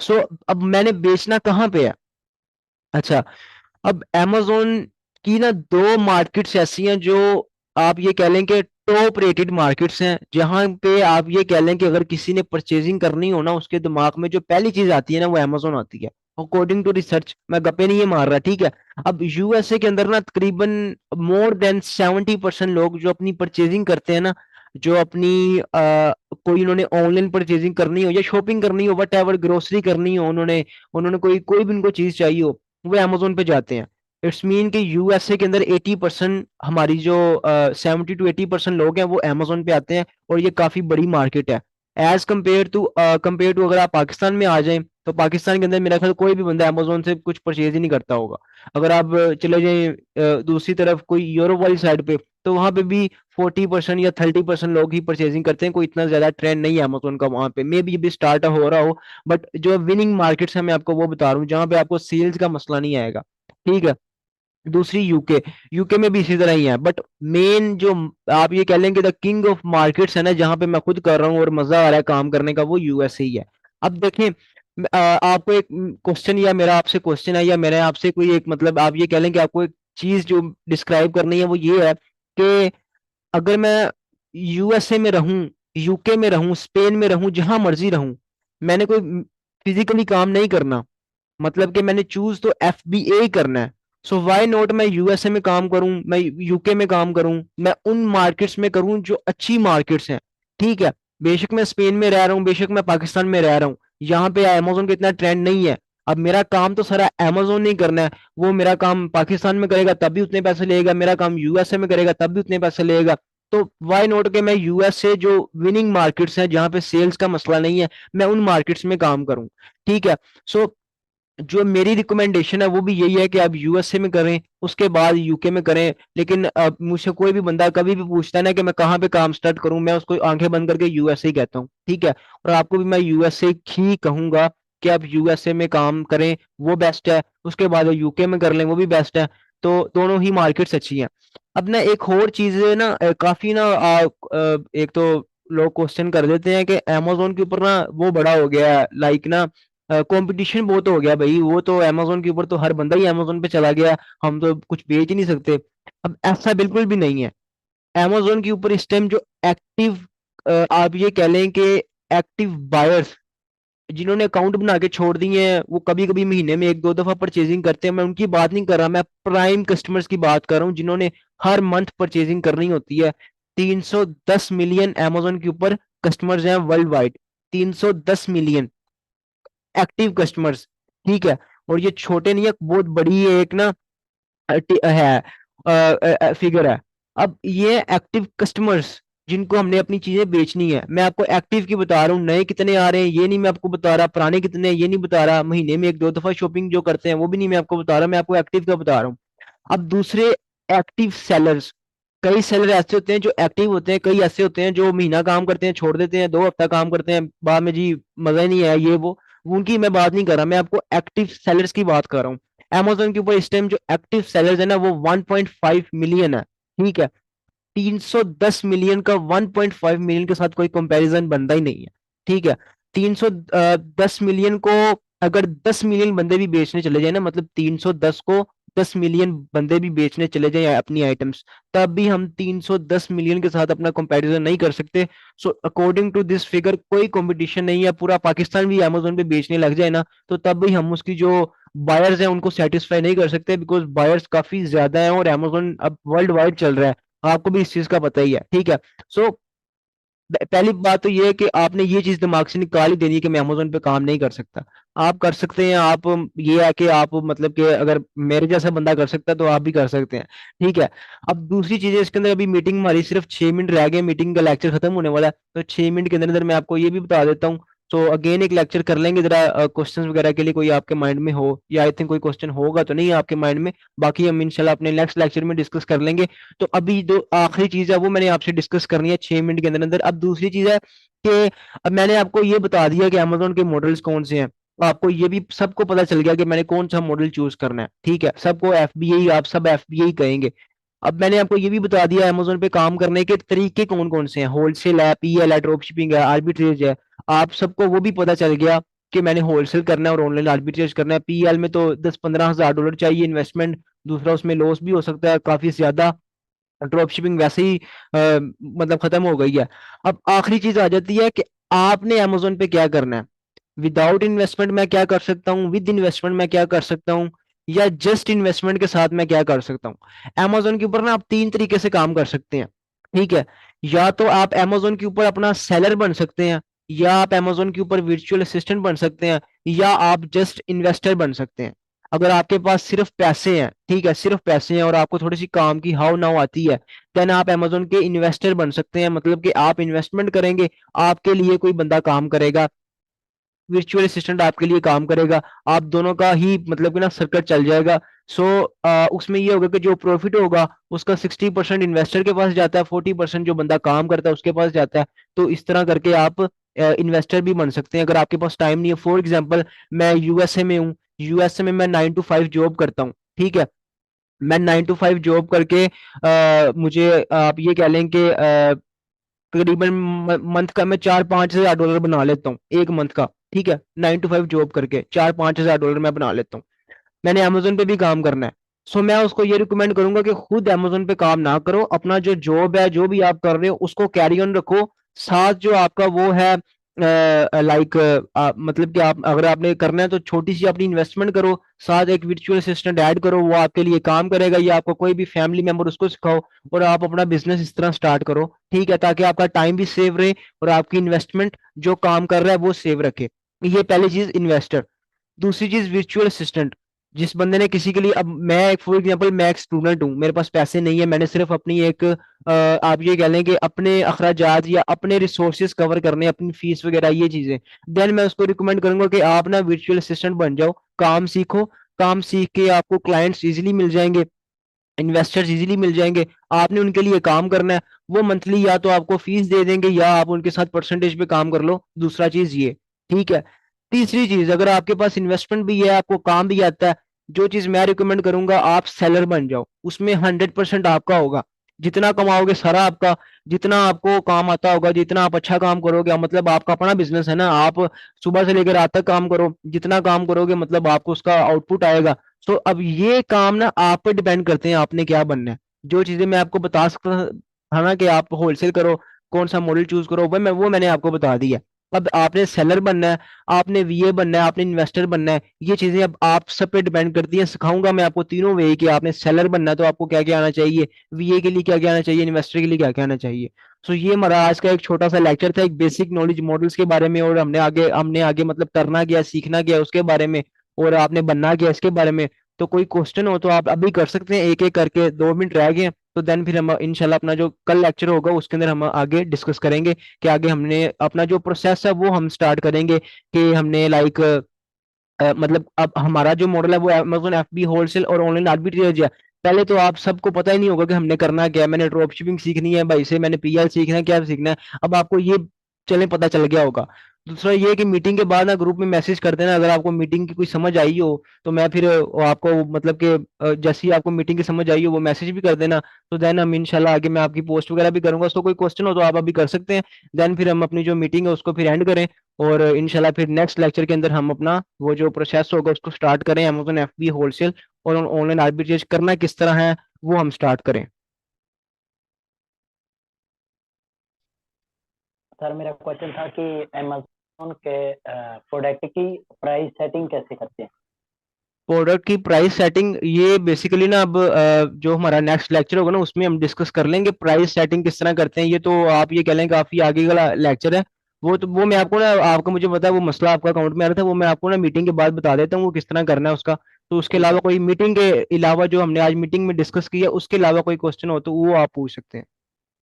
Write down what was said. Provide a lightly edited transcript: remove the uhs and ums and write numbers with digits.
सो अब मैंने बेचना कहाँ पे है? अच्छा, अब amazon की ना दो मार्केट्स ऐसी हैं जो आप ये कह लें कि टॉप रेटेड मार्केट्स हैं, जहां पे आप ये कह लें कि अगर किसी ने परचेजिंग करनी हो ना, उसके दिमाग में जो पहली चीज आती है ना वो amazon आती है, अकॉर्डिंग टू रिसर्च। मैं गप्पे नहीं ये मार रहा, ठीक है। अब यूएसए के अंदर ना तकरीबन मोर देन 70% लोग जो अपनी परचेजिंग करते हैं ना, जो अपनी कोई उन्होंने ऑनलाइन परचेजिंग करनी हो या शॉपिंग करनी हो, वट एवर, ग्रोसरी करनी हो, उन्होंने उन्होंने कोई कोई भी उनको चीज चाहिए हो, वो अमेजोन पे जाते हैं। इट्स मीन कि यूएसए के अंदर 80%, हमारी जो 70 to 80% लोग हैं वो अमेजोन पे आते हैं, और ये काफी बड़ी मार्केट है। एज कम्पेयर टू अगर आप पाकिस्तान में आ जाएं, तो पाकिस्तान के अंदर मेरा ख्याल कोई भी बंदा अमेजोन से कुछ परचेज ही नहीं करता होगा। अगर आप चले जाएं दूसरी तरफ कोई यूरोप वाली साइड पे, तो वहां पे भी 40% या 30% लोग ही परचेजिंग करते हैं। कोई इतना ज्यादा ट्रेंड नहीं है अमेजोन का वहां पे, मे बी भी स्टार्ट हो रहा हो। बट जो विनिंग मार्केट्स है मैं आपको वो बता रहा हूँ, जहां पे आपको सेल्स का मसला नहीं आएगा, ठीक है। दूसरी यूके, यूके में भी इसी तरह ही है। बट मेन जो आप ये कह लेंगे द किंग ऑफ मार्केट्स है ना, जहां पे मैं खुद कर रहा हूँ और मजा आ रहा है काम करने का, वो यूएसए ही है। अब देखें, आपको एक क्वेश्चन, या मेरा आपसे क्वेश्चन है, या मैंने आपसे कोई एक, मतलब आप ये कह लें कि आपको एक चीज जो डिस्क्राइब करनी है वो ये है कि अगर मैं यूएसए में रहूं, यूके में रहूं, स्पेन में रहूं, जहां मर्जी रहूं, मैंने कोई फिजिकली काम नहीं करना, मतलब कि मैंने चूज तो एफबीए ही करना है। सो व्हाई नॉट मैं यूएसए में काम करूं, मैं यूके में काम करूं, मैं उन मार्केट्स में करूं जो अच्छी मार्केट्स हैं, ठीक है। बेशक मैं स्पेन में रह रहा हूं, बेशक मैं पाकिस्तान में रह रहा हूं, यहाँ पे अमेजोन का इतना ट्रेंड नहीं है। अब मेरा काम तो सारा अमेजोन नहीं करना है, वो मेरा काम पाकिस्तान में करेगा तब भी उतने पैसे लेगा, मेरा काम यूएसए में करेगा तब भी उतने पैसे लेगा। तो वाई नॉट के मैं यूएसए जो विनिंग मार्केट्स हैं, जहां पे सेल्स का मसला नहीं है, मैं उन मार्केट्स में काम करूं, ठीक है। सो जो मेरी रिकमेंडेशन है वो भी यही है कि आप यूएसए में करें, उसके बाद यूके में करें। लेकिन मुझसे कोई भी बंदा कभी भी पूछता है ना कि मैं कहाँ पे काम स्टार्ट करूं, मैं उसको आंखें बंद करके यूएसए ही कहता हूँ, ठीक है। और आपको भी मैं यूएसए ही कहूंगा कि आप यूएसए में काम करें, वो बेस्ट है। उसके बाद यूके में कर लें, वो भी बेस्ट है। तो दोनों ही मार्केट्स अच्छी हैं। अब ना एक और चीज है ना, काफी ना एक तो लोग क्वेश्चन कर देते हैं कि अमेजोन के ऊपर ना वो बड़ा हो गया है, लाइक ना कंपटीशन बहुत हो गया भाई, वो तो अमेजोन के ऊपर तो हर बंदा ही अमेजोन पे चला गया, हम तो कुछ बेच ही नहीं सकते। अब ऐसा बिल्कुल भी नहीं है। अमेजोन के ऊपर इस टाइम जो एक्टिव, आप ये कह लें कि एक्टिव बायर्स जिन्होंने अकाउंट बना के छोड़ दिए हैं, वो कभी कभी महीने में एक दो दफा परचेजिंग करते हैं, मैं उनकी बात नहीं कर रहा, मैं प्राइम कस्टमर्स की बात कर रहा हूँ, जिन्होंने हर मंथ परचेजिंग करनी होती है। 310 मिलियन अमेजोन के ऊपर कस्टमर्स हैं world wide, 310 million active customers, ठीक है। और ये छोटे नहीं है, बहुत बड़ी एक ना है फिगर है। अब ये एक्टिव कस्टमर्स जिनको हमने अपनी चीजें बेचनी है, मैं आपको एक्टिव की बता रहा हूँ, नए कितने आ रहे हैं ये नहीं मैं आपको बता रहा, पुराने कितने हैं ये नहीं बता रहा, महीने में एक दो दफा शॉपिंग जो करते हैं वो भी नहीं मैं आपको बता रहा, मैं आपको एक्टिव का बता रहा हूँ। अब दूसरे, एक्टिव सेलर्स, कई सेलर ऐसे होते हैं जो एक्टिव होते हैं, कई ऐसे होते हैं जो महीना काम करते हैं छोड़ देते हैं, 2 हफ्ता काम करते हैं बाद में जी मजा ही नहीं आया ये वो, उनकी मैं बात नहीं कर रहा, मैं आपको एक्टिव सेलर्स की बात कर रहा हूँ। Amazon के ऊपर इस टाइम जो एक्टिव सेलर्स है ना वो 1.5 मिलियन है, ठीक है। 310 मिलियन का 1.5 मिलियन के साथ कोई कंपैरिजन बनता ही नहीं है, ठीक है। 310 मिलियन को अगर 10 मिलियन बंदे भी बेचने चले जाए ना, मतलब 310 को 10 मिलियन बंदे भी बेचने चले जाए अपनी आइटम्स, तब भी हम 310 मिलियन के साथ अपना कंपैरिजन नहीं कर सकते। So according to this figure कोई कंपटीशन नहीं है, पूरा पाकिस्तान भी अमेजोन पे बेचने लग जाए ना, तो तब भी हम उसकी जो बायर्स हैं उनको सेटिस्फाई नहीं कर सकते, बिकॉज बायर्स काफी ज्यादा हैं और अमेजोन अब वर्ल्ड वाइड चल रहा है, आपको भी इस चीज का पता ही है, ठीक है। सो पहली बात तो ये है कि आपने ये चीज दिमाग से निकाल ही देनी है कि मैं अमेजोन पे काम नहीं कर सकता। आप कर सकते हैं, आप, ये है कि आप, मतलब कि अगर मेरे जैसा बंदा कर सकता है तो आप भी कर सकते हैं, ठीक है। अब दूसरी चीज है इसके अंदर, अभी मीटिंग हमारी सिर्फ 6 मिनट रह गए, मीटिंग का लेक्चर खत्म होने वाला है, तो 6 मिनट के अंदर अंदर मैं आपको ये भी बता देता हूँ। तो अगेन एक लेक्चर कर लेंगे जरा, क्वेश्चंस वगैरह के लिए कोई आपके माइंड में हो, या आई थिंक कोई क्वेश्चन होगा तो नहीं है आपके माइंड में, बाकी हम इंशाल्लाह अपने नेक्स्ट लेक्चर में डिस्कस कर लेंगे। तो अभी जो आखिरी चीज है वो मैंने आपसे डिस्कस करनी है 6 मिनट के अंदर अंदर। अब दूसरी चीज है कि अब मैंने आपको ये बता दिया कि अमेजोन के मॉडल्स कौन से हैं, आपको ये भी सबको पता चल गया कि मैंने कौन सा मॉडल चूज करना है, ठीक है। सबको एफबीए, आप सब एफबीए कहेंगे। अब मैंने आपको ये भी बता दिया अमेजोन पे काम करने के तरीके कौन कौन से हैं, होलसेल है, पीएल है, ड्रॉप शिपिंग है, आर्बिट्रेज है, आप सबको वो भी पता चल गया कि मैंने होलसेल करना है और ऑनलाइन आर्बिट्रेज करना है। पीएल में तो 10-15 हज़ार डॉलर चाहिए इन्वेस्टमेंट, दूसरा उसमें लॉस भी हो सकता है काफी ज्यादा। ड्रॉप शिपिंग वैसे ही मतलब खत्म हो गई है। अब आखिरी चीज आ जाती है कि आपने अमेजोन पे क्या करना है। विदाउट इन्वेस्टमेंट मैं क्या कर सकता हूँ, विद इन्वेस्टमेंट मैं क्या कर सकता हूँ, या जस्ट इन्वेस्टमेंट के साथ मैं क्या कर सकता हूँ। अमेजोन के ऊपर ना आप तीन तरीके से काम कर सकते हैं, ठीक है। या तो आप अमेजोन के ऊपर अपना सेलर बन सकते हैं, या आप अमेजोन के ऊपर वर्चुअल असिस्टेंट बन सकते हैं, या आप जस्ट इन्वेस्टर बन सकते हैं। अगर आपके पास सिर्फ पैसे हैं, ठीक है, सिर्फ पैसे हैं और आपको थोड़ी सी काम की हाउ नाउ आती है, देन आप अमेजोन के इन्वेस्टर बन सकते हैं। मतलब कि आप इन्वेस्टमेंट करेंगे, आपके लिए कोई बंदा काम करेगा, वर्चुअल असिस्टेंट आपके लिए काम करेगा, आप दोनों का ही मतलब कि ना सर्कट चल जाएगा। सो उसमें ये होगा कि जो प्रॉफिट होगा उसका 60% इन्वेस्टर के पास जाता है, 40% जो बंदा काम करता है उसके पास जाता है। तो इस तरह करके आप इन्वेस्टर भी बन सकते हैं अगर आपके पास टाइम नहीं है। फॉर एग्जाम्पल, मैं यूएसए में हूँ, यूएसए में मैं 9 to 5 जॉब करता हूँ, ठीक है। मैं 9 to 5 जॉब करके मुझे आप ये कह लें कि तकरीबन मंथ का मैं 4-5 हज़ार डॉलर बना लेता हूँ एक मंथ का, ठीक है। 9 to 5 जॉब करके 4-5 हज़ार डॉलर मैं बना लेता हूँ। मैंने अमेजोन पे भी काम करना है। सो मैं उसको ये रिकमेंड करूंगा कि खुद अमेजोन पे काम ना करो, अपना जो जॉब है जो भी आप कर रहे हो उसको कैरी ऑन रखो। साथ जो आपका वो है लाइक मतलब कि आप अगर आपने करना है तो छोटी सी अपनी इन्वेस्टमेंट करो, साथ एक वर्चुअल असिस्टेंट ऐड करो, वो आपके लिए काम करेगा, या आपको कोई भी फैमिली मेंबर उसको सिखाओ और आप अपना बिजनेस इस तरह स्टार्ट करो, ठीक है, ताकि आपका टाइम भी सेव रहे और आपकी इन्वेस्टमेंट जो काम कर रहा है वो सेव रखे। ये पहली चीज इन्वेस्टर। दूसरी चीज वर्चुअल असिस्टेंट। जिस बंदे ने किसी के लिए, अब मैं एक फॉर एग्जांपल मैं एक स्टूडेंट हूँ, मेरे पास पैसे नहीं है, मैंने सिर्फ अपनी एक आप ये कह लें कि अपने अखराजात या अपने रिसोर्सेज कवर करने, अपनी फीस वगैरह ये चीजें, देन मैं उसको रिकमेंड करूंगा कि आप ना वर्चुअल असिस्टेंट बन जाओ, काम सीखो। काम सीख के आपको क्लाइंट्स इजीली मिल जाएंगे, इन्वेस्टर्स इजीली मिल जाएंगे। आपने उनके लिए काम करना है, वो मंथली या तो आपको फीस दे देंगे या आप उनके साथ परसेंटेज पे काम कर लो। दूसरा चीज ये, ठीक है। तीसरी चीज, अगर आपके पास इन्वेस्टमेंट भी है, आपको काम भी आता है, जो चीज मैं रिकमेंड करूंगा, आप सेलर बन जाओ। उसमें 100% आपका होगा, जितना कमाओगे सारा आपका, जितना आपको काम आता होगा, जितना आप अच्छा काम करोगे, मतलब आपका अपना बिजनेस है ना, आप सुबह से लेकर रात तक काम करो, जितना काम करोगे मतलब आपको उसका आउटपुट आएगा। सो अब ये काम ना आप पे डिपेंड करते हैं आपने क्या बनना है। जो चीजें मैं आपको बता सकता था ना कि आप होलसेल करो, कौन सा मॉडल चूज करो, वो मैंने आपको बता दिया। अब आपने सेलर बनना है, आपने वीए बनना है, आपने इन्वेस्टर बनना है, ये चीजें अब आप सब पे डिपेंड करती हैं। सिखाऊंगा मैं आपको तीनों वे कि आपने सेलर बनना है तो आपको क्या क्या आना चाहिए, वीए के लिए क्या क्या आना चाहिए, इन्वेस्टर के लिए क्या क्या आना चाहिए। सो ये हमारा आज का एक छोटा सा लेक्चर था, एक बेसिक नॉलेज मॉडल्स के बारे में, और हमने आगे मतलब करना क्या, सीखना क्या है उसके बारे में, और आपने बनना क्या है इसके बारे में। तो कोई क्वेश्चन हो तो आप अभी कर सकते हैं एक एक करके, 2 मिनट रह गए हैं, तो देन फिर हम इंशाल्लाह अपना जो कल लेक्चर होगा उसके अंदर हम आगे डिस्कस करेंगे कि आगे हमने अपना जो प्रोसेस है वो हम स्टार्ट करेंगे कि हमने लाइक मतलब अब हमारा जो मॉडल है वो अमेज़न एफबी होलसेल और ऑनलाइन आर्बिट्रेज है। पहले तो आप सबको पता ही नहीं होगा कि हमने करना क्या है, मैंने ड्रॉप शिपिंग सीखनी है भाई से, मैंने पीएल सीखना है, क्या सीखना है, अब आपको ये चले पता चल गया होगा। दूसरा ये है कि मीटिंग के बाद ना ग्रुप में मैसेज कर देना अगर आपको मीटिंग की कोई समझ आई हो, तो मैं फिर आपको मतलब कि जैसे ही आपको मीटिंग की समझ आई हो वो मैसेज भी कर देना। तो देन हम इंशाल्लाह आगे मैं आपकी पोस्ट वगैरह भी करूंगा, उसको कोई क्वेश्चन हो तो आप अभी कर सकते हैं। देन फिर हम अपनी जो मीटिंग है उसको फिर एंड करें, और इंशाल्लाह फिर नेक्स्ट लेक्चर के अंदर हम अपना वो जो प्रोसेस होगा उसको स्टार्ट करें, अमेज़न एफबी होलसेल और ऑनलाइन आर्बिट्रेज करना किस तरह है वो हम स्टार्ट करें। सर मेरा क्वेश्चन था कि अमेजोन के प्रोडक्ट की प्राइस सेटिंग कैसे करते हैं। प्रोडक्ट की प्राइस सेटिंग ये बेसिकली ना अब जो हमारा नेक्स्ट लेक्चर होगा ना उसमें हम डिस्कस कर लेंगे प्राइस सेटिंग किस तरह करते हैं। ये तो आप ये कह लें काफी आगे का लेक्चर है। वो मैं आपको ना, आपका मुझे पता है वो मसला आपका अकाउंट में आ रहा था, वो मैं आपको ना मीटिंग के बाद बता देता हूँ वो किस तरह करना है उसका। तो उसके ठीक अलावा है। कोई मीटिंग के अलावा जो हमने आज मीटिंग में डिस्कस किया उसके अलावा कोई क्वेश्चन हो तो वो आप पूछ सकते हैं।